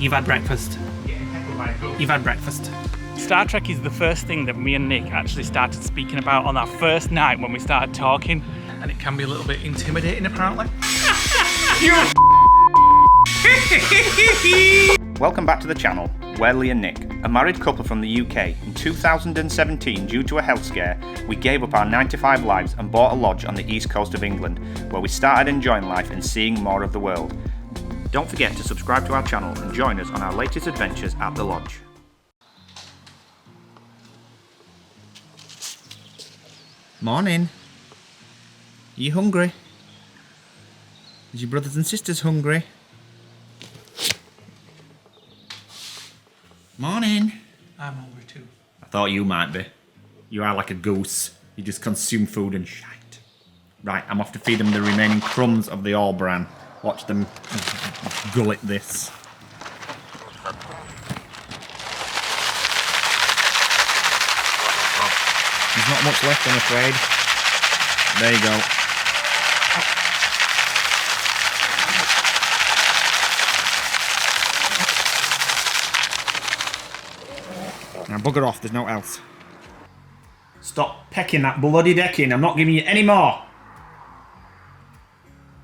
You've had breakfast. You've had breakfast. Star Trek is the first thing that me and Nick actually started speaking about on our first night when we started talking. And it can be a little bit intimidating, apparently. Welcome back to the channel. We're Leigh and Nick, a married couple from the UK. In 2017, due to a health scare, we gave up our 9-to-5 lives and bought a lodge on the east coast of England, where we started enjoying life and seeing more of the world. Don't forget to subscribe to our channel and join us on our latest adventures at the lodge. Morning. Are you hungry? Is your brothers and sisters hungry? Morning. I'm hungry too. I thought you might be. You are like a goose. You just consume food and shite. Right, I'm off to feed them the remaining crumbs of the all bran. Watch them gullet this. There's not much left, I'm afraid. There you go. Now bugger off, there's no else. Stop pecking that bloody decking, I'm not giving you any more.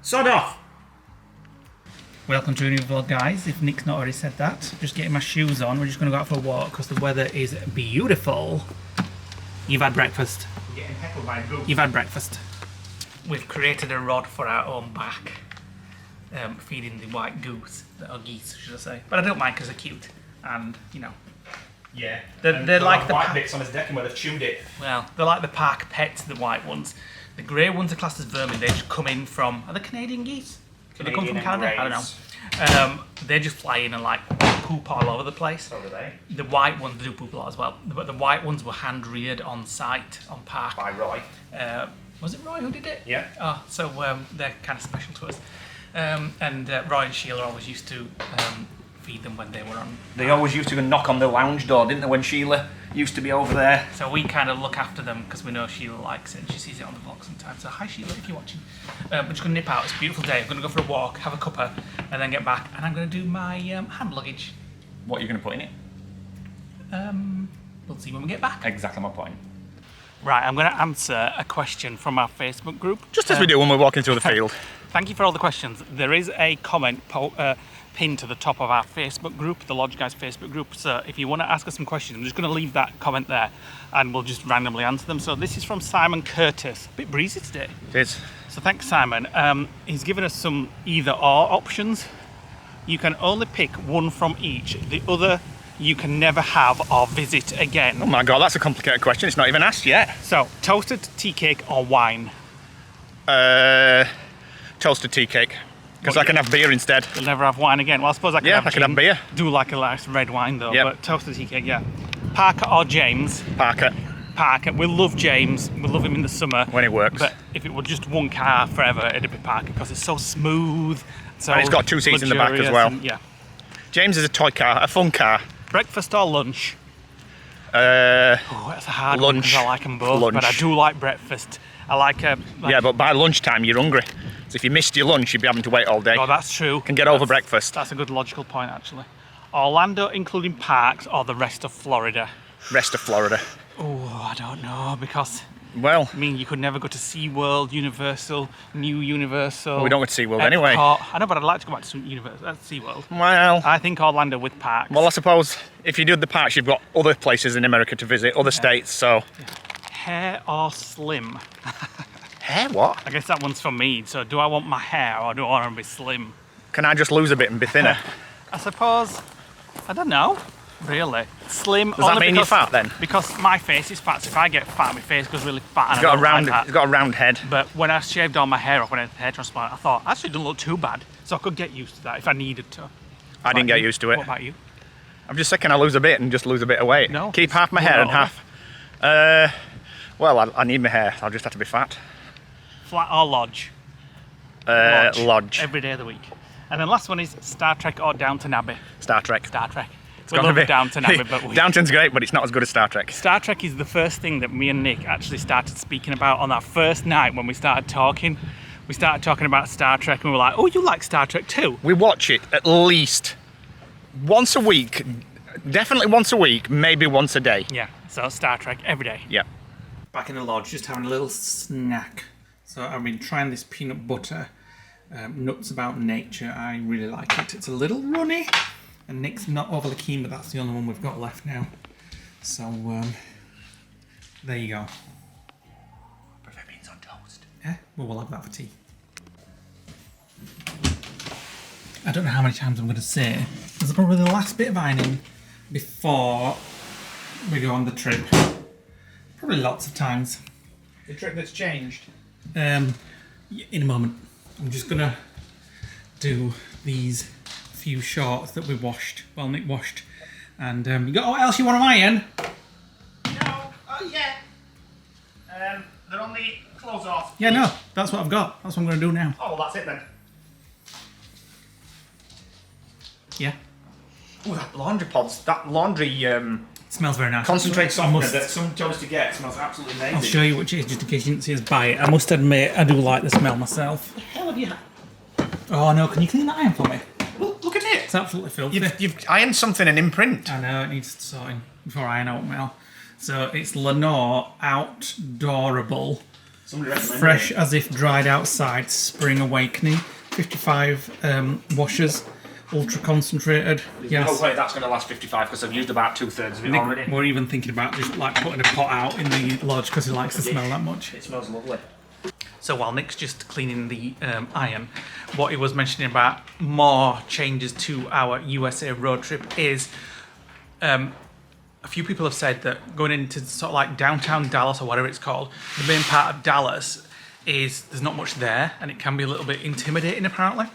Sod off. Welcome to a new vlog, guys. If Nick's not already said that, just getting my shoes on. We're just going to go out for a walk because the weather is beautiful. You've had breakfast. You're getting heckled by a goose. You've had breakfast. We've created a rod for our own back, feeding the white goose, or geese, should I say? But I don't mind because they're cute, and you know. Yeah. They're like the white bits on his decking where they've chewed it. Well, they're like the park pets, the white ones. The grey ones are classed as vermin. They just come in from. Are they Canadian geese? Do they come from Canada? I don't know. They just fly in and like poop all over the place. So do they. The white ones do poop a lot as well. But the white ones were hand reared on site on park. By Roy. Was it Roy who did it? Yeah. Oh, so they're kind of special to us. And Roy and Sheila always used to feed them when they were on. They always used to knock on the lounge door, didn't they, when Sheila used to be over there? So we kind of look after them because we know Sheila likes it and she sees it on the vlog sometimes. So hi Sheila, if you're watching. We're just going to nip out. It's a beautiful day. I'm going to go for a walk, have a cuppa, and then get back. And I'm going to do my hand luggage. What are you going to put in it? We'll see when we get back. Exactly my point. Right, I'm going to answer a question from our Facebook group. Just as we do when we're walking through the field. Thank you for all the questions. There is a comment pinned to the top of our Facebook group, the Lodge Guys Facebook group. So if you want to ask us some questions, I'm just going to leave that comment there and we'll just randomly answer them. So this is from Simon Curtis. A bit breezy today. It is. So thanks, Simon. He's given us some either or options. You can only pick one from each. The other you can never have or visit again. Oh my god, that's a complicated question. It's not even asked yet. So, toasted tea cake or wine? Toasted tea cake. Because I can have beer instead. You'll never have wine again. Well, I suppose I can have I can have beer. Do like a nice red wine though, Yep. but toasted tea cake, yeah. Parker or James? Parker. Parker. We love James. We love him in the summer. When it works. But if it were just one car forever, it'd be Parker because it's so smooth. So And it's got 2 seats in the back as well. And, yeah. James is a toy car, a fun car. Breakfast or lunch? Oh, that's a hard lunch. one because I like them both, Lunch. but I do like breakfast. I like yeah, but by lunchtime you're hungry. So if you missed your lunch, you'd be having to wait all day. Oh, that's true. Can get over breakfast. That's a good logical point, actually. Orlando, including parks, or the rest of Florida? Rest of Florida. Oh, I don't know, because Well, I mean, you could never go to SeaWorld, Universal, New Universal. well, we don't go to SeaWorld Epcot. anyway. I know, but I'd like to go back to SeaWorld. Well, I think Orlando with parks. well, I suppose if you do the parks, you've got other places in America to visit, other states, so. Hair or slim? Hair what? I guess that one's for me. So do I want my hair or do I want to be slim? Can I just lose a bit and be thinner? I suppose, I don't know, really. Slim. Does that mean you're fat then? Because my face is fat, so if I get fat, my face goes really fat. And He's got a round head. But when I shaved all my hair off when I had the hair transplant, I thought, actually it doesn't look too bad. So I could get used to that if I needed to. I didn't get used to it. What about you? I'm just saying, can I lose a bit and just lose a bit of weight? No. Keep half my hair and half. Well, I need my hair. I'll just have to be fat. Flat or lodge? Lodge. Every day of the week. And then last one is Star Trek or Downton Abbey? Star Trek. Star Trek. It's We love Downton Abbey, but Downton's great, but it's not as good as Star Trek. Star Trek is the first thing that me and Nick actually started speaking about on our first night when we started talking. We started talking about Star Trek and we were like, oh, you like Star Trek too? We watch it at least once a week, definitely once a week, maybe once a day. Yeah, so Star Trek every day. Yep. Back in the lodge, just having a little snack. So I've been trying this peanut butter, nuts about nature. I really like it. It's a little runny, and Nick's not overly keen, but that's the only one we've got left now. So there you go. Perfect beans on toast. Yeah, well, we'll have that for tea. I don't know how many times I'm going to say. This is probably the last bit of ironing before we go on the trip. Probably lots of times. The trick that's changed. In a moment. I'm just going to do these few shorts that we washed. Well, Nick washed. And you got what else you want to iron? No. Oh, yeah. They're on the clothes off. Yeah, no. That's what I've got. That's what I'm going to do now. Oh, well, that's it then. Yeah. Oh, that laundry pods. That laundry Smells very nice. concentrate I softener must- that some chose to get smells absolutely amazing. I'll show you which it is just in case you didn't see us buy it. I must admit, I do like the smell myself. What the hell have you had? Oh no, can you clean that iron for me? Look at it. It's absolutely filthy. You've ironed something in imprint. I know, it needs sorting before I iron oatmeal. So it's Lenore Outdoorable, Somebody recommended fresh it. as if dried outside, spring awakening, 55 washers, ultra concentrated. No Yes. way that's going to last 55 because I've used about 2/3 of it already. Nick, we're even thinking about just like putting a pot out in the lodge because he likes the smell that much. It smells lovely. So while Nick's just cleaning the iron, what he was mentioning about more changes to our USA road trip is a few people have said that going into sort of like downtown Dallas or whatever it's called, the main part of Dallas is there's not much there and it can be a little bit intimidating apparently.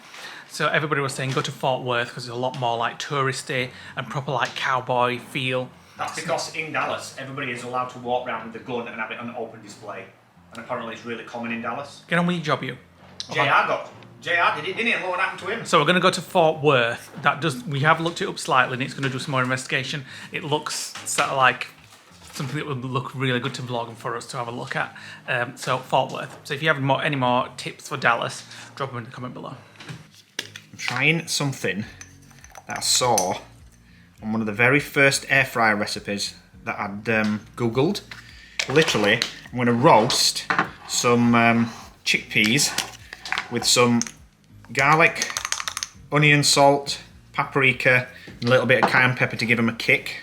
So everybody was saying go to Fort Worth because there's a lot more like touristy and proper like cowboy feel. That's because in Dallas, everybody is allowed to walk around with a gun and have it on open display. And apparently it's really common in Dallas. Get on with your job, you. JR did it, didn't he? And look what happened to him. So we're going to go to Fort Worth. We have looked it up slightly and it's going to do some more investigation. It looks sort of like something that would look really good to vlog and for us to have a look at. So Fort Worth. So if you have any more tips for Dallas, drop them in the comment below. I'm trying something that I saw on one of the very first air fryer recipes that I'd Googled. Literally, I'm going to roast some chickpeas with some garlic, onion, salt, paprika, and a little bit of cayenne pepper to give them a kick,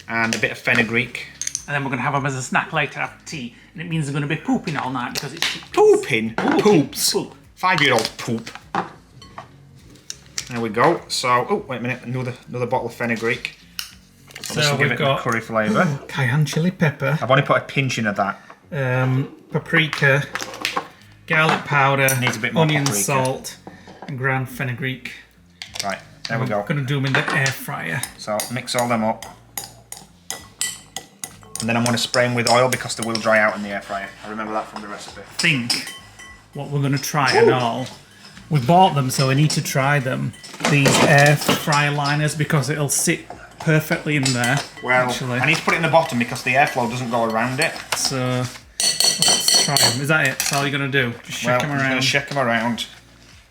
and a bit of fenugreek. And then we're going to have them as a snack later after tea. And it means they're going to be pooping all night because it's chickpeas. Pooping? Poops. Poop. 5-year-old poop. There we go. So, oh, wait a minute, another bottle of fenugreek. So this will give it a curry flavour. Cayenne chili pepper, I've only put a pinch in of that. paprika, garlic powder, Needs a bit more onion, paprika. salt, and ground fenugreek. Right, there we go. I'm going to do them in the air fryer. So mix all them up. And then I'm going to spray them with oil because they will dry out in the air fryer. I remember that from the recipe. Think what we're going to try and all. We bought them, so we need to try them. These air fryer liners because it'll sit perfectly in there. Well, actually. I need to put it in the bottom because the airflow doesn't go around it. So let's try them. Is that it? That's all you're going to do? Just shake them I'm around. going to shake them around,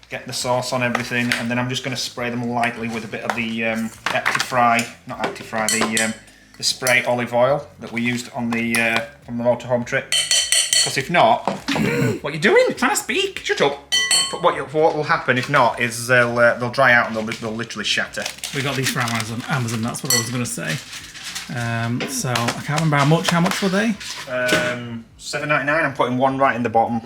get the sauce on everything, and then I'm just going to spray them lightly with a bit of the the spray olive oil that we used on the motorhome trip. Because if not, what are you doing? I'm trying to speak. Shut up. But what will happen if not is they'll dry out and they'll literally shatter. We got these from Amazon. That's what I was going to say. So I can't remember how much. How much were they? $7.99. I'm putting one right in the bottom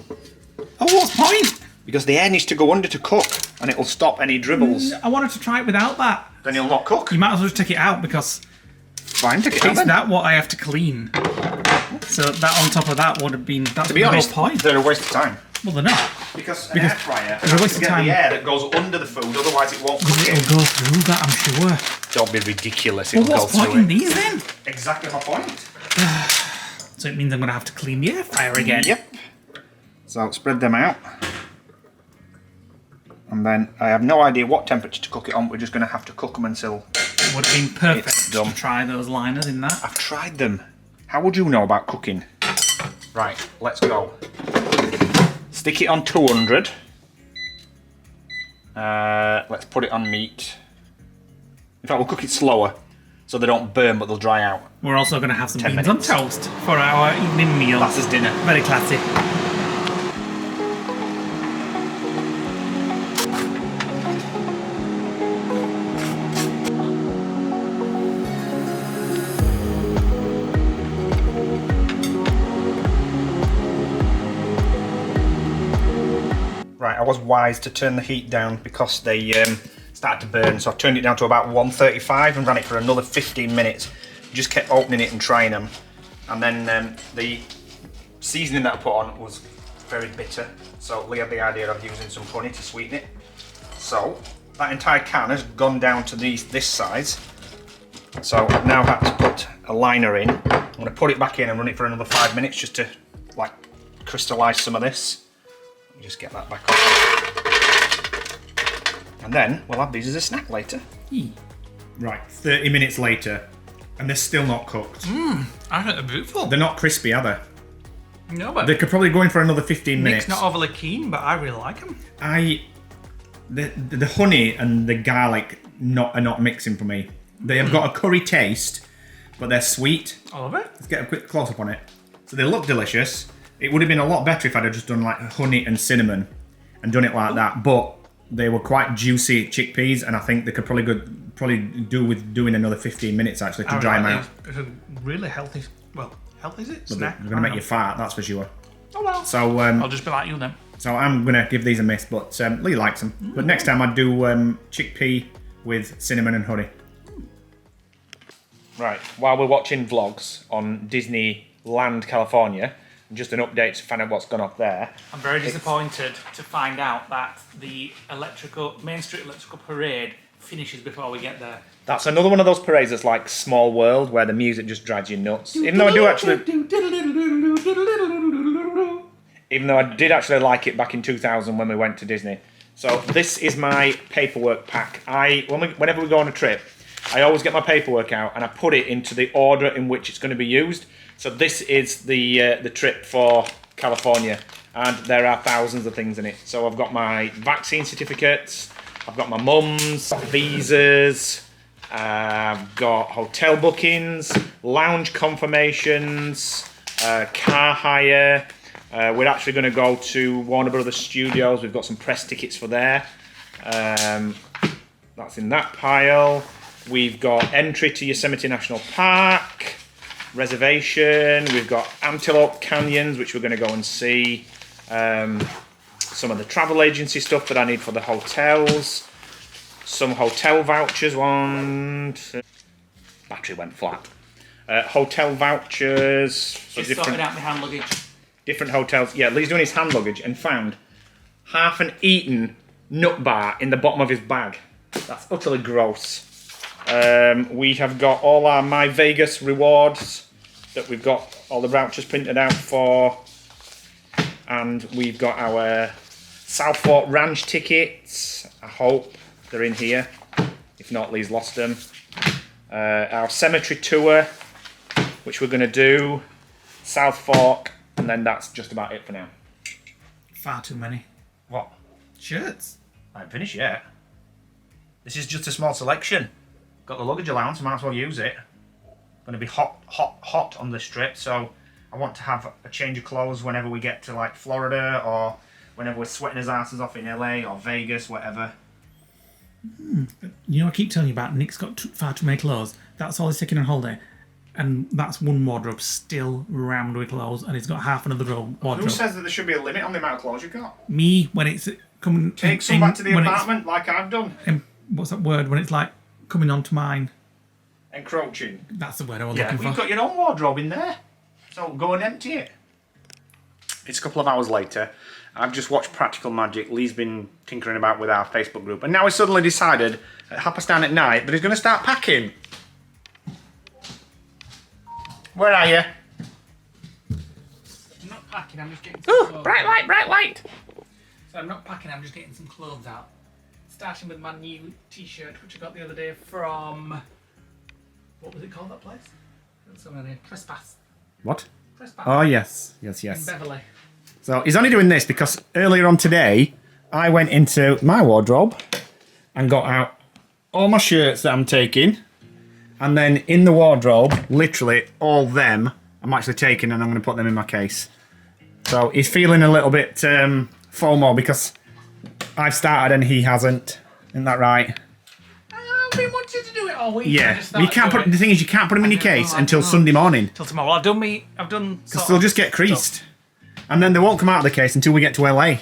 Oh, what's the point? because the air needs to go under to cook, and it'll stop any dribbles. I wanted to try it without that. Then you'll not cook. You might as well just take it out because Fine, take it out it's then. that what I have to clean. So that on top of that would have been that's To be the honest, whole point. they're a waste of time. Well, they're not. Because an air fryer it's a waste has to of get time. the air that goes under the food, otherwise it won't cook It'll it. go through that, I'm sure. Don't be ridiculous, Well, it'll go what's the point through in it. these then? Exactly my point. So it means I'm going to have to clean the air fryer again. Yep. So I'll spread them out. And then I have no idea what temperature to cook it on, we're just going to have to cook them until... It would have been perfect It's done. to try those liners in that. I've tried them. How would you know about cooking? Right, let's go. Stick it on 200. Let's put it on meat. In fact, we'll cook it slower so they don't burn, but they'll dry out. We're also going to have some 10 beans minutes. on toast for our evening meal. That's his dinner. Very classy. Right, I was wise to turn the heat down because they started to burn, so I turned it down to about 135 and ran it for another 15 minutes. Just kept opening it and trying them. And then the seasoning that I put on was very bitter, so Leigh had the idea of using some honey to sweeten it. So that entire can has gone down to this size. So I've now had to put a liner in. I'm going to put it back in and run it for another 5 minutes just to like crystallise some of this. Just get that back on. And then we'll have these as a snack later. Right, 30 minutes later, and they're still not cooked. I think they're beautiful. They're not crispy, are they? No, but They could probably go in for another 15 minutes. Nick's not overly keen, but I really like them. The honey and the garlic are not mixing for me. They have got a curry taste, but they're sweet. I love it. Let's get a quick close up on it. So they look delicious. It would have been a lot better if I'd have just done like honey and cinnamon and done it like that, but they were quite juicy chickpeas, and I think they could probably do with doing another 15 minutes actually to dry them out. It's a really healthy, healthy is it? Snack. They're going to make you fat, that's for sure. Oh well. So I'll just be like you then. So I'm going to give these a miss, but Leigh likes them. But next time I'd do chickpea with cinnamon and honey. Right, while we're watching vlogs on Disneyland California, just an update to find out what's gone off there. I'm very disappointed to find out that the Main Street Electrical Parade finishes before we get there. That's another one of those parades that's like Small World, where the music just drives you nuts. Even though I did actually like it back in 2000 when we went to Disney. So this is my paperwork pack. Whenever we go on a trip, I always get my paperwork out and I put it into the order in which it's going to be used. So this is the trip for California, and there are thousands of things in it. So I've got my vaccine certificates, I've got my mum's, visas, I've got hotel bookings, lounge confirmations, car hire. We're actually going to go to Warner Brothers Studios. We've got some press tickets for there. That's in that pile. We've got entry to Yosemite National Park, reservation. We've got Antelope Canyons, which we're going to go and see. Some of the travel agency stuff that I need for the hotels. Some hotel vouchers. Battery went flat. Hotel vouchers. For Just sorting out my hand luggage. Different hotels. Yeah, Leigh's doing his hand luggage and found half an eaten nut bar in the bottom of his bag. That's utterly gross. We have got all our My Vegas rewards that we've got all the vouchers printed out for. And we've got our South Fork Ranch tickets. I hope they're in here. If not, Leigh's lost them. Our cemetery tour, which we're going to do. South Fork. And then that's just about it for now. Far too many. What? Shirts. I haven't finished yet. This is just a small selection. Got the luggage allowance, might as well use it. Going to be hot on this trip, so I want to have a change of clothes whenever we get to like Florida, or whenever we're sweating his asses off in LA or Vegas, whatever. You know, I keep telling you about Nick's got far too many clothes. That's all he's taking on holiday. And that's one wardrobe still rammed with clothes, and he's got half another wardrobe. Who says that there should be a limit on the amount of clothes you've got? Me, when it's coming... Take some back to the apartment, like I've done. What's that word? When it's like coming onto mine. Encroaching. That's the word I was Yeah, looking for. you've got your own wardrobe in there. So go and empty it. It's a couple of hours later. I've just watched Practical Magic. Leigh's been tinkering about with our Facebook group. And now he's suddenly decided at 9:30 at night that he's going to start packing. Where are you? I'm not packing, I'm just getting some clothes Bright light, bright light. So I'm not packing, I'm just getting some clothes out. Starting with my new t-shirt, which I got the other day from... What was it called, that place? Trespass. What? Trespass. Oh, yes. Yes, In yes. Beverly. So he's only doing this because earlier on today, I went into my wardrobe and got out all my shirts that I'm taking, and then in the wardrobe, literally all them, I'm actually taking and I'm going to put them in my case. So he's feeling a little bit FOMO because I've started and he hasn't. Isn't that right? I've been wanting to do it all week. Yeah. You can't put. The thing is, you can't put them in your case until Sunday morning. Till tomorrow. Well, I've done. Because they'll just get creased, and then they won't come out of the case until we get to LA.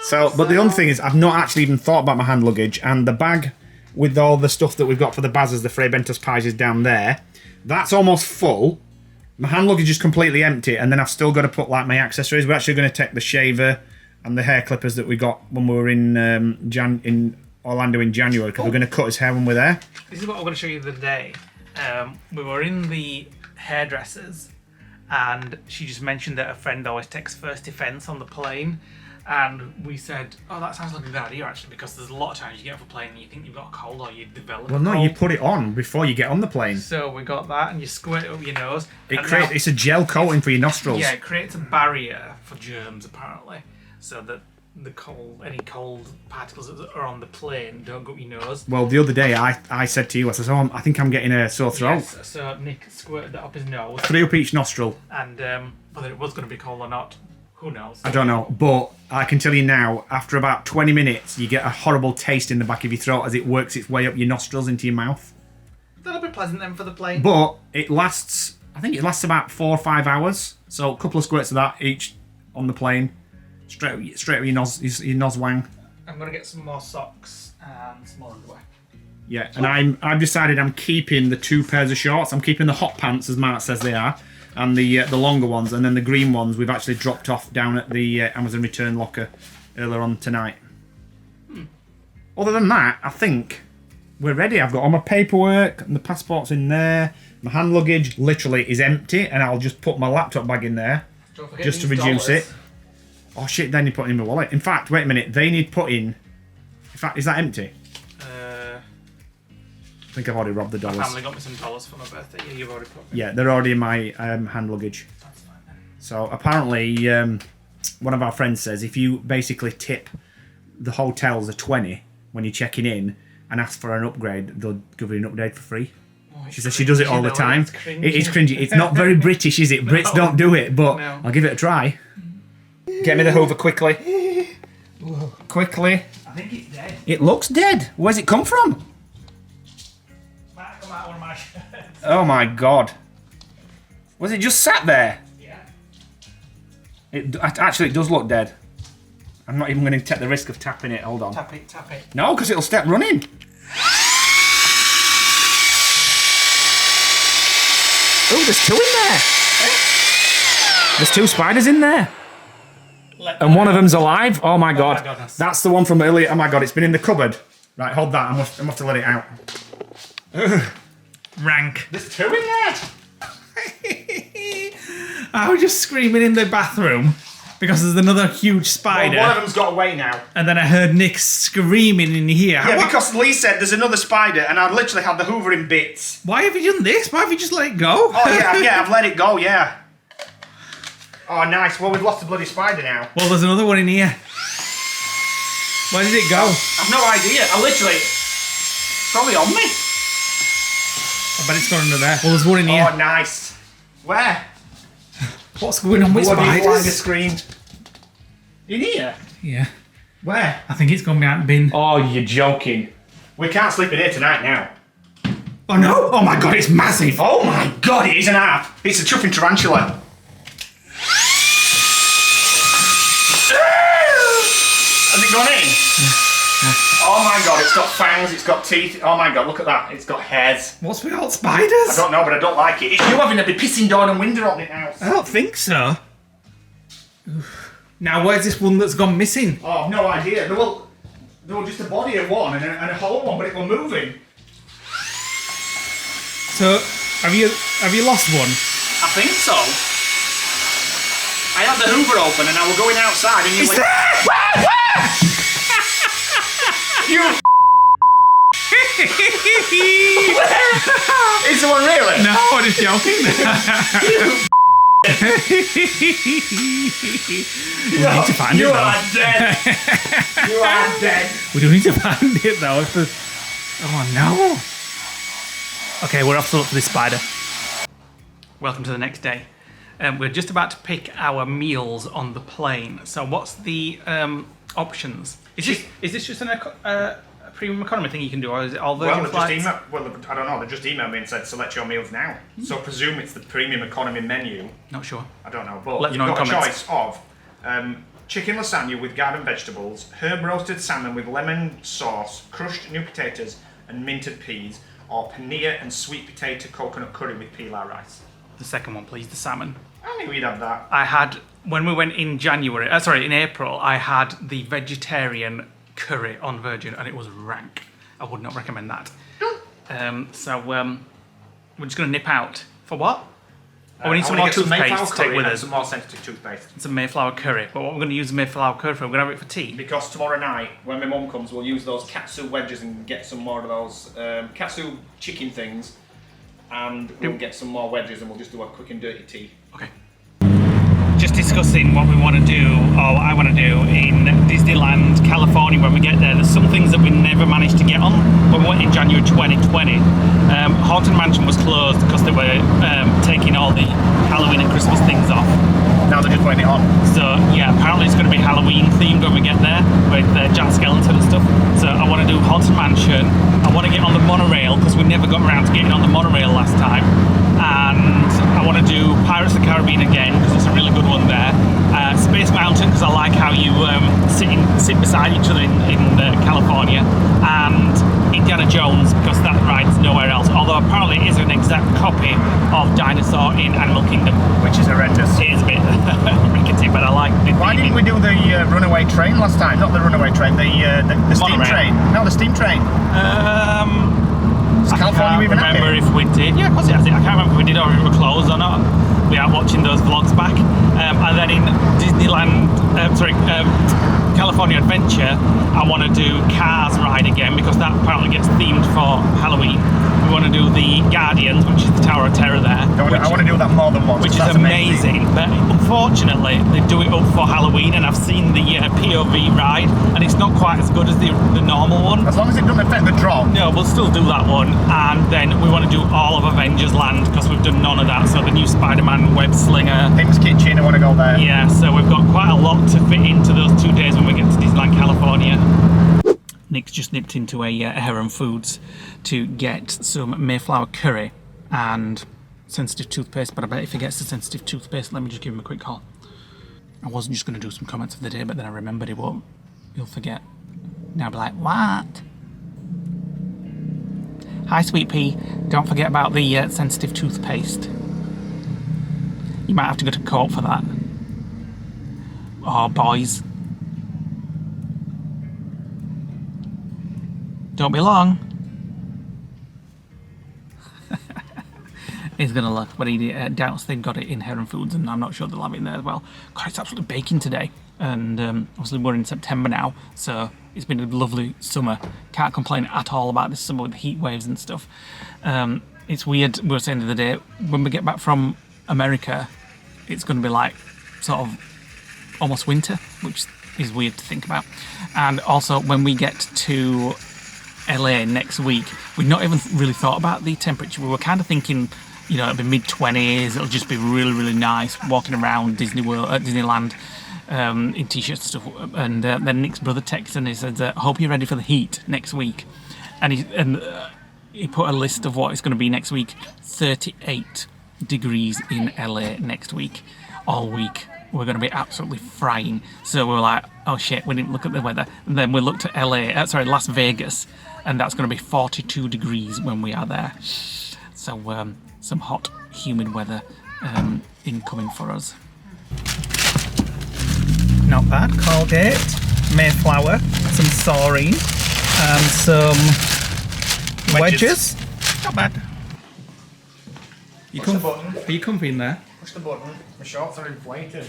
So, but the other thing is, I've not actually even thought about my hand luggage, and the bag with all the stuff that we've got for the Bazzers, the Fray Bentos pies, is down there. That's almost full. My hand luggage is completely empty, and then I've still got to put like my accessories. We're actually going to take the shaver and the hair clippers that we got when we were in Orlando in January, because we're going to cut his hair when we're there. This is what I'm going to show you the other day. We were in the hairdressers, and she just mentioned that a friend always takes first defence on the plane. And we said, oh, that sounds like a good idea, actually, because there's a lot of times you get off a plane and you think you've got a cold or you develop Well, a no, cold. you put it on before you get on the plane. So we got that, and you squirt it up your nose. It's a gel coating for your nostrils. Yeah, it creates a barrier for germs, apparently, so that any cold particles that are on the plane don't go up your nose. Well, the other day I said to you, I said, oh, I think I'm getting a sore throat. Yes, so Nick squirted that up his nose. 3 up each nostril. And whether it was going to be cold or not, who knows? I don't know, but I can tell you now, after about 20 minutes, you get a horrible taste in the back of your throat as it works its way up your nostrils into your mouth. That'll be pleasant then for the plane. But it lasts, I think it lasts about 4 or 5 hours. So a couple of squirts of that each on the plane, straight up your nose wang. I'm going to get some more socks and some more underwear. Yeah, and I've decided I'm keeping the 2 pairs of shorts. I'm keeping the hot pants, as Mark says they are, and the longer ones, and then the green ones we've actually dropped off down at the Amazon return locker earlier on tonight. Other than that, I think we're ready. I've got all my paperwork, and the passport's in there. My hand luggage literally is empty, and I'll just put my laptop bag in there just to reduce it. Oh shit, they need putting in my wallet. In fact, wait a minute, they need putting... In fact, is that empty? I think I've already robbed the dollars. My family got me some dollars for my birthday. Yeah, you've already put me. Yeah, they're already in my hand luggage. That's fine then. So apparently, one of our friends says if you basically tip the hotels a 20 when you're checking in and ask for an upgrade, they'll give you an upgrade for free. Oh, She says she does it all the though, time. it's cringy. It is cringy. It's not very British, is it? Brits don't do it, but No. I'll give it a try. Get me the Hoover quickly. Quickly. I think it's dead. It looks dead. Where's it come from? Might come out of one of my shirts. Oh my god. Was it just sat there? Yeah. Actually, it does look dead. I'm not even going to take the risk of tapping it. Hold on. Tap it, tap it. No, because it'll start running. Oh, there's 2 in there. There's 2 spiders in there. And one of them's alive. Oh my god. That's the one from earlier. Oh my god, it's been in the cupboard. Right, hold that. I must have to let it out. Ugh. Rank. There's 2 in there. I was just screaming in the bathroom because there's another huge spider. Well, one of them's got away now. And then I heard Nick screaming in here. Yeah, because Lee said there's another spider, and I literally had the Hoover in bits. Why have you done this? Why have you just let it go? Oh yeah, I've let it go. Yeah. Oh, nice. Well, we've lost the bloody spider now. Well, there's another one in here. Where did it go? I've no idea. I literally... It's probably on me. I bet it's gone under there. Well, there's one in here. Oh, nice. Where? What's going on with Bloody blind spiders? screen. In here? Yeah. Where? I think it's gone behind the bin. Oh, you're joking. We can't sleep in here tonight now. Oh no! Oh my god, it's massive! Oh my god, it is an app. It's a chuffing tarantula. Has it gone in? Oh my god, it's got fangs, it's got teeth. Oh my god, look at that. It's got hairs. What's with all spiders? I don't know, but I don't like it. It's you having a pissing door and window opening house. I don't think so. Now, where's this one that's gone missing? Oh, I've no idea. There were just a body of one and a hollow one, but it was moving. So, have you lost one? I think so. I had the Hoover open and I was going outside and you went... Where? You Is the one really? No, I'm just joking. We need to find it You though. are dead. You are dead. We do need to find it though. Oh no! Okay, we're off to look for this spider. Welcome to the next day. We're just about to pick our meals on the plane. So what's the options? Is this just a premium economy thing you can do, or is it all Virgin flights? I don't know. They just emailed me and said select your meals now. So I presume it's the premium economy menu. Not sure. I don't know, but Let you've me know in got a comments. choice of chicken lasagna with garden vegetables, herb roasted salmon with lemon sauce, crushed new potatoes and minted peas, or paneer and sweet potato coconut curry with pilau rice. The second one, please, the salmon. I knew we'd have that. I had, when we went in in April, I had the vegetarian curry on Virgin and it was rank. I would not recommend that. We're just going to nip out. For what? We need some more toothpaste to take with us. Some more sensitive toothpaste. Some Mayflower curry. But what we're going to use Mayflower curry for, we're going to have it for tea. Because tomorrow night, when my mum comes, we'll use those katsu wedges and get some more of those katsu chicken things. And we'll get some more wedges and we'll just do a quick and dirty tea. Okay. Just discussing what we want to do, or what I want to do in Disneyland California when we get there. There's some things that we never managed to get on when we went in January 2020. Haunted Mansion was closed because they were taking all the Halloween and Christmas things off. Now they're just putting it on. So yeah, apparently it's going to be Halloween themed when we get there with Jack Skellington and stuff. So I want to do Haunted Mansion. I want to get on the monorail because we never got around to getting on the monorail last time. And I want to do Pirates of the Caribbean again because it's a really good one there. Space Mountain because I like how you sit beside each other in California. And Indiana Jones because that ride's nowhere else. Although apparently it is an exact copy of Dinosaur in Animal Kingdom. Which is horrendous. It is a bit rickety, but I like the Why didn't we do the runaway train last time? Not the runaway train, the steam Monorail. train. No, the steam train. Is California even I can't remember if we did. Yeah, of course it has. I can't remember if we did or if we were closed or not. We are watching those vlogs back. And then in Disneyland, California Adventure, I want to do Cars ride again because that apparently gets themed for Halloween. We want to do the Guardians, which is the Tower of Terror there. I want to do that more than once. Which is amazing. But unfortunately, they do it up for Halloween, and I've seen the POV ride, and it's not quite as good as the normal one. As long as it doesn't affect the drop. No, we'll still do that one, and then we want to do all of Avengers Land because we've done none of that. So the new Spider-Man web slinger. Pim's Kitchen, I want to go there. Yeah, so we've got quite a lot to fit into those 2 days when we get to Disneyland California. Nick's just nipped into a Heron Foods to get some Mayflower curry and sensitive toothpaste, but I bet if he gets the sensitive toothpaste, let me just give him a quick call. I wasn't just going to do some comments of the day, but then I remembered he won't. He'll forget. Now I'll be like, what? Hi, Sweet Pea. Don't forget about the sensitive toothpaste. You might have to go to court for that. Oh, boys. Don't be long. He's gonna look, but he doubts they've got it in Heron Foods, and I'm not sure they'll have it in there as well. God, it's absolutely baking today, and obviously we're in September now, so it's been a lovely summer. Can't complain at all about this summer with the heat waves and stuff. It's weird. We were saying the other day when we get back from America, it's going to be like sort of almost winter, which is weird to think about. And also when we get to LA next week, we've not even really thought about the temperature. We were kind of thinking, you know, it'll be mid-20s, it'll just be really, really nice walking around Disneyland in t-shirts and stuff. And then Nick's brother texted and he said, hope you're ready for the heat next week. And he put a list of what it's going to be next week. 38 degrees in LA next week, all week. We're going to be absolutely frying. So we were like, oh shit, we didn't look at the weather. And then we looked at Las Vegas, and that's going to be 42 degrees when we are there. So some hot, humid weather incoming for us. Not bad. Colgate, Mayflower, some Saurine, and some wedges. Not bad. Push the button. Are you comfy in there? Push the button. My shorts are inflated.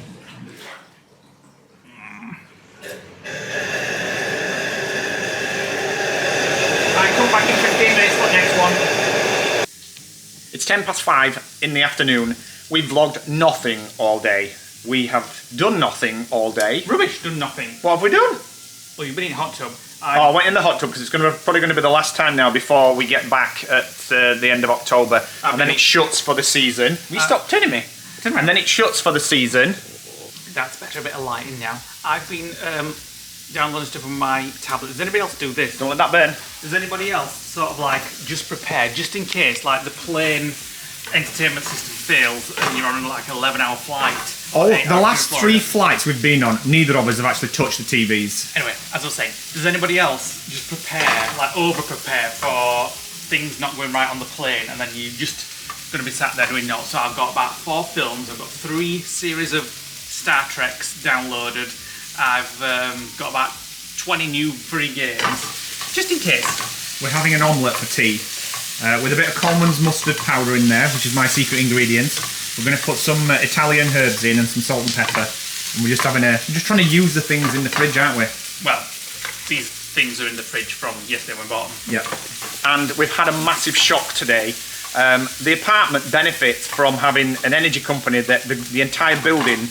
Right, come back in 15 minutes for the next one. It's 5:10 in the afternoon. We've vlogged nothing all day. We have done nothing all day. Rubbish, done nothing. What have we done? Well, you've been in a hot tub. I went in the hot tub because it's probably going to be the last time now before we get back at the end of October. And then it shuts for the season. Will you stop turning me? And then it shuts for the season. That's better, a bit of lighting now. I've been downloading stuff on my tablet. Does anybody else do this? Don't let that burn. Does anybody else sort of like just prepare, just in case like the plane entertainment system fails and you're on like an 11-hour flight? Oh, the last 3 flights we've been on, neither of us have actually touched the TVs. Anyway, as I was saying, does anybody else just prepare, like over-prepare for things not going right on the plane and then you just going to be sat there doing notes? So I've got about 4 films, I've got 3 series of Star Treks downloaded, I've got about 20 new free games, just in case. We're having an omelette for tea with a bit of Coleman's mustard powder in there, which is my secret ingredient. We're going to put some Italian herbs in and some salt and pepper, and we're just trying to use the things in the fridge, aren't we? Well, these things are in the fridge from yesterday when we bought them. Yeah. And we've had a massive shock today. The apartment benefits from having an energy company that the entire building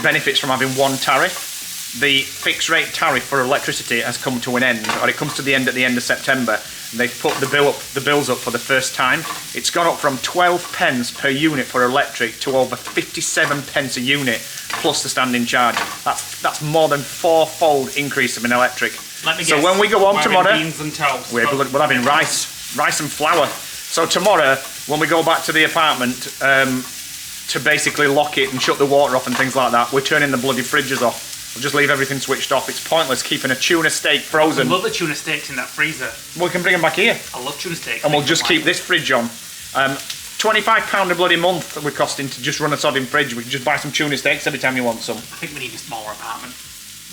benefits from having one tariff. The fixed rate tariff for electricity has come to an end, or it comes to the end at the end of September. They've put the bills up for the first time. It's gone up from 12 pence per unit for electric to over 57 pence a unit plus the standing charge. That's more than 4-fold increase in electric. Let me guess. So when we go home tomorrow, beans and toast. we're having rice and flour. So tomorrow, when we go back to the apartment to basically lock it and shut the water off and things like that, we're turning the bloody fridges off. We'll just leave everything switched off. It's pointless keeping a tuna steak frozen. I love the tuna steaks in that freezer. We can bring them back here. I love tuna steaks. And we'll just keep this fridge on. £25 a bloody month that we're costing to just run a sodding fridge. We can just buy some tuna steaks every time you want some. I think we need a smaller apartment,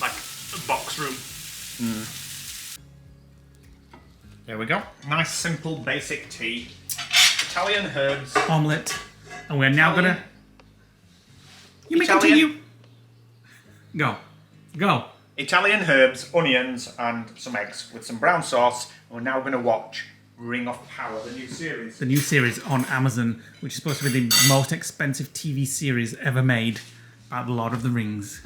like a box room. There we go. Nice, simple, basic tea. Italian herbs. Omelette. And we're now gonna... You may Italian. continue. Go. Italian herbs, onions, and some eggs with some brown sauce. And we're now going to watch Ring of Power, the new series. The new series on Amazon, which is supposed to be the most expensive TV series ever made about the Lord of the Rings.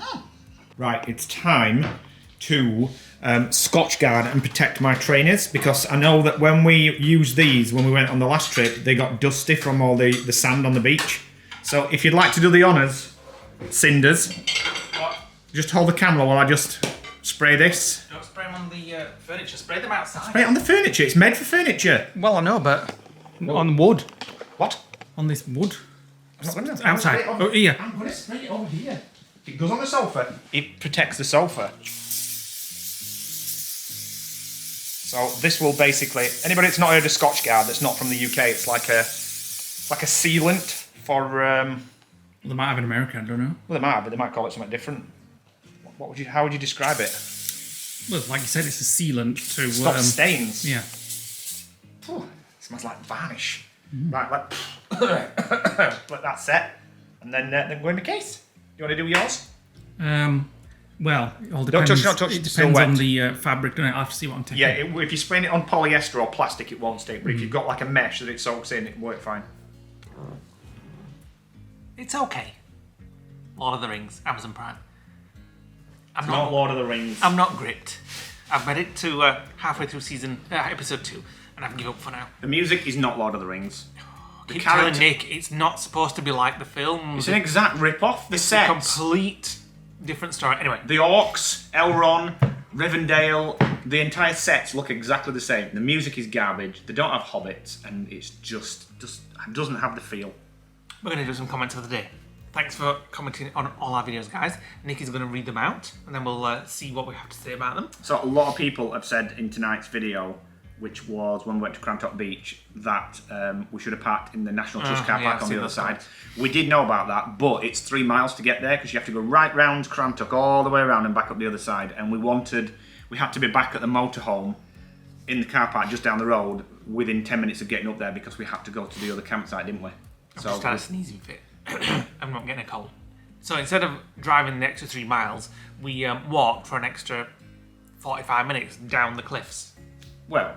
Right, it's time to Scotch guard and protect my trainers, because I know that when we used these, when we went on the last trip, they got dusty from all the sand on the beach. So if you'd like to do the honours, Cinders, just hold the camera while I just spray this. Don't spray them on the furniture, spray them outside. Spray it on the furniture, it's made for furniture. Well, I know, but on wood. What? On this wood. I'm not gonna, Outside. Oh, here. I'm going to spray it over here. It goes on the sofa. It protects the sofa. So this will basically, anybody that's not heard of Scotch guard that's not from the UK, it's like a sealant for. Well, they might have in America, I don't know. Well, they might have, but they might call it something different. How would you describe it? Well, like you said, it's a sealant to Stop stains. Yeah. It smells like varnish. Right, let that set, and then go in the case. Do you want to do yours? Well, it all Don't depends. touch, It it's still depends on wet. the fabric, don't it? I'll have to see what I'm taking. Yeah, if you're spraying it on polyester or plastic, it won't stick. But if you've got like a mesh that it soaks in, it will work fine. It's okay. Lord of the Rings, Amazon Prime. It's not Lord of the Rings. I'm not gripped. I've made it to halfway through episode 2, and I've given up for now. The music is not Lord of the Rings. Keep telling Nick it's not supposed to be like the films. It's an exact rip-off. The It's a sets, complete different story. Anyway, the orcs, Elrond, Rivendell, the entire sets look exactly the same. The music is garbage. They don't have hobbits, and it's just doesn't have the feel. we're going to do some comments of the day. Thanks for commenting on all our videos, guys. Nick is going to read them out, and then we'll see what we have to say about them. So a lot of people have said in tonight's video, which was when we went to Crantock Beach, that we should have parked in the National Trust car park on the other side. We did know about that, but it's 3 miles to get there because you have to go right round Crantock all the way around and back up the other side. And we had to be back at the motorhome in the car park just down the road within 10 minutes of getting up there because we had to go to the other campsite, didn't we? I'm just had a sneezing fit. I'm not getting a cold. So instead of driving the extra 3 miles, we walked for an extra 45 minutes down the cliffs. Well,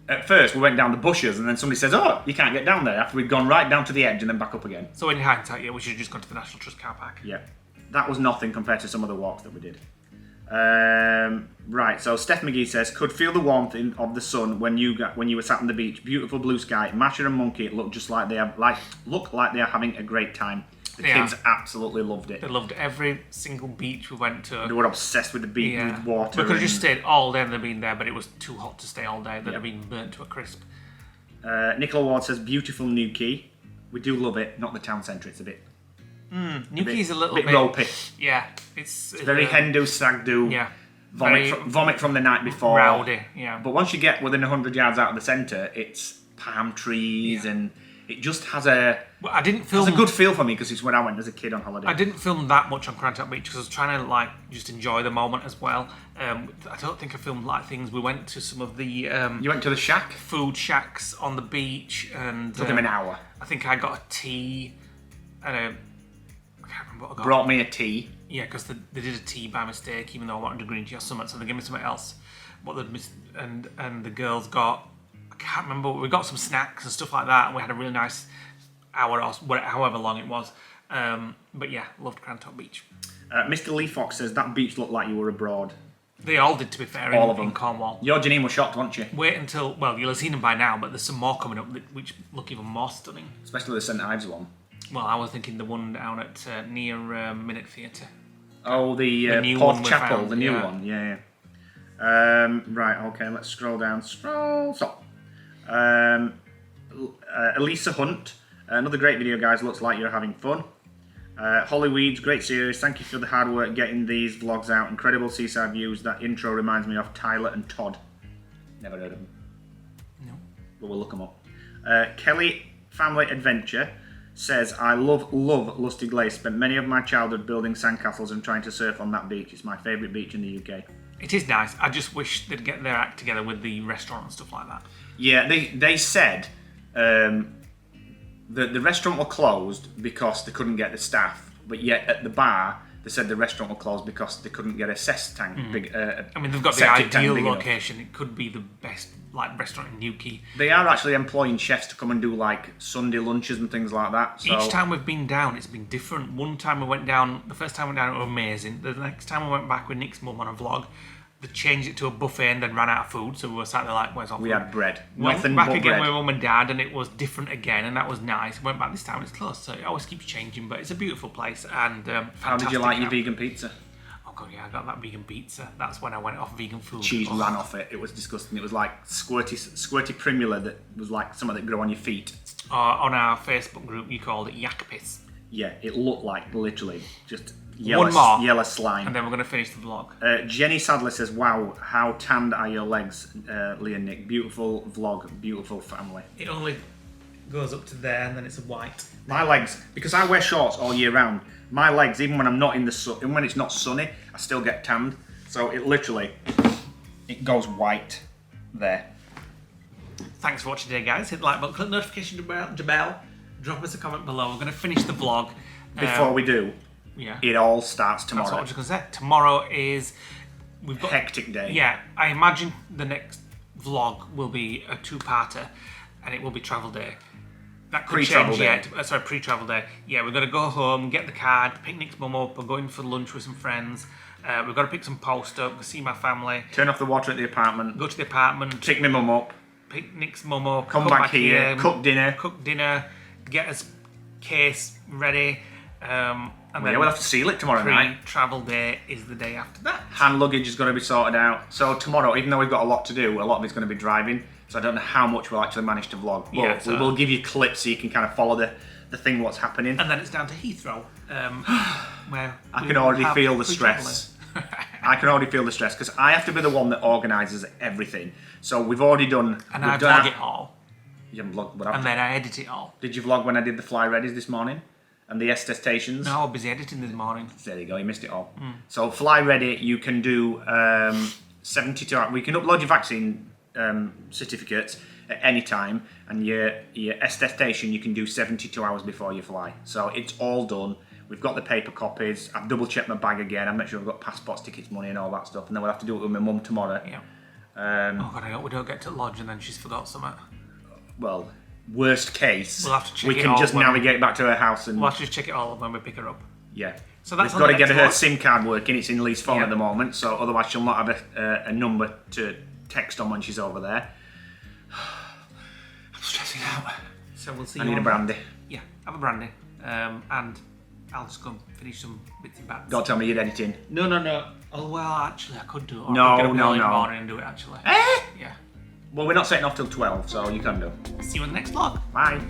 at first we went down the bushes and then somebody says, oh, you can't get down there, after we'd gone right down to the edge and then back up again. So in hindsight, yeah, we should have just gone to the National Trust car park. Yeah, that was nothing compared to some of the walks that we did. Right, so Steph McGee says, could feel the warmth of the sun when you were sat on the beach. Beautiful blue sky. Masher and Monkey look just like they are having a great time. The kids absolutely loved it. They loved every single beach we went to. They were obsessed with the beach, with water. We could have just stayed all day and they'd been there, but it was too hot to stay all day. They'd have been burnt to a crisp. Nicola Ward says, beautiful New Quay. We do love it, not the town centre. It's a bit... New Quay's a little bit ropey. Yeah, it's very hen do, stag do. Yeah. Vomit from the night before. Rowdy, yeah. But once you get within 100 yards out of the centre, it's palm trees and it just has a... Well, I didn't film... It's a good feel for me because it's when I went as a kid on holiday. I didn't film that much on Crantock Beach because I was trying to just enjoy the moment as well. I don't think I filmed things. We went to some of the... you went to the shack? Food shacks on the beach and... Took them an hour. I think I got a tea and I can't remember what I got. Brought me a tea. Yeah, because they did a tea by mistake, even though I wanted a green tea or something, so they gave me something else. What they'd missed, and the girls got, I can't remember, we got some snacks and stuff like that, and we had a really nice hour or however long it was. But yeah, loved Crantock Beach. Mr. Lee Fox says, that beach looked like you were abroad. They all did, to be fair, all of them. In Cornwall. Your Janine was shocked, wasn't she? Wait until, well, you'll have seen them by now, but there's some more coming up which look even more stunning. Especially the St Ives one. Well, I was thinking the one down at near Minute Theatre. Oh, the new Porth one Chapel, found, the new one, yeah. Right, okay, let's scroll down. Stop. Elisa Hunt, another great video, guys. Looks like you're having fun. Holly Weeds, great series. Thank you for the hard work getting these vlogs out. Incredible seaside views. That intro reminds me of Tyler and Todd. Never heard of them. No. But we'll look them up. Kelly Family Adventure says, I love Lustig Lake. Spent many of my childhood building sandcastles and trying to surf on that beach. It's my favourite beach in the UK. It is nice. I just wish they'd get their act together with the restaurant and stuff like that. Yeah, they said the restaurant were closed because they couldn't get the staff. But yet at the bar, they said the restaurant were closed because they couldn't get a cess tank. I mean, they've got the ideal location. It could be the best restaurant in Newquay. They are actually employing chefs to come and do Sunday lunches and things like that. So. Each time we've been down, it's been different. One time we went down, the first time we went down, it was amazing. The next time we went back with Nick's mum on a vlog, they changed it to a buffet and then ran out of food. So we were sat there where's our food? We had bread. Went Nothing back but again bread. with mum and dad, and it was different again, and that was nice. Went back this time, it's close, so it always keeps changing. But it's a beautiful place and fantastic. How did you like your vegan pizza? Oh god, yeah, I got that vegan pizza. That's when I went off vegan food. Cheese ran off it. It was disgusting. It was like squirty primula that was like something that grew on your feet. On our Facebook group, you called it yak piss. Yeah, it looked like literally just yellow slime. And then we're going to finish the vlog. Jenny Sadler says, wow, how tanned are your legs, Leigh and Nick. Beautiful vlog, beautiful family. It only goes up to there and then it's white. My legs, because I wear shorts all year round, my legs, even when I'm not in the sun, even when it's not sunny, I still get tanned. So it literally, it goes white there. Thanks for watching today, guys. Hit the like button, click the notification bell, drop us a comment below. We're going to finish the vlog. Before we do, it all starts tomorrow. That's what I was just going to say. Tomorrow is... We've got hectic day. Yeah, I imagine the next vlog will be a two-parter and it will be travel day. That could change yet. Sorry, pre-travel day. Yeah, we've got to go home, get the card, pick Nick's mum up, we're going for lunch with some friends. We've got to pick some post up, go see my family. Turn off the water at the apartment. Go to the apartment. Pick my mum up. Pick Nick's mum up. Come back here, cook dinner. Get us case ready. And then we'll have to seal it tomorrow night. Travel day is the day after that. Hand luggage is going to be sorted out. So tomorrow, even though we've got a lot to do, a lot of it's going to be driving. So I don't know how much we'll actually manage to vlog. But we will give you clips so you can kind of follow the thing, what's happening. And then it's down to Heathrow. Where I can already feel the stress. I can already feel the stress because I have to be the one that organises everything. So we've already done... And I vlog it all. You haven't vlogged what and then I edit it all. Did you vlog when I did the fly readies this morning? And the estestations? No, I was busy editing this morning. There you go, you missed it all. So fly ready, you can do 72 hours. We can upload your vaccine certificates at any time, and your attestation you can do 72 hours before you fly. So it's all done. We've got the paper copies. I've double checked my bag again. I've made sure I've got passports, tickets, money, and all that stuff. And then we'll have to do it with my mum tomorrow. Yeah. Oh god, I hope we don't get to lodge and then she's forgot something. Well, worst case, we'll have to check we can just navigate back to her house and. We'll have to just check it all when we pick her up. Yeah. So that's We've got to get her vlog. SIM card working. It's in Lee's phone Yeah. at the moment, so otherwise she'll not have a number to text on when she's over there. I'm stressing out. So we'll see I you need a on- brandy. Yeah, have a brandy. And I'll just go and finish some bits and bats. Don't tell me you're editing. No. Oh, well, actually, I could do it. Or No, I could get up no, early in the no. morning and do it, actually. Eh? Yeah. Well, we're not setting off till 12, so you can do. See you in the next vlog. Bye.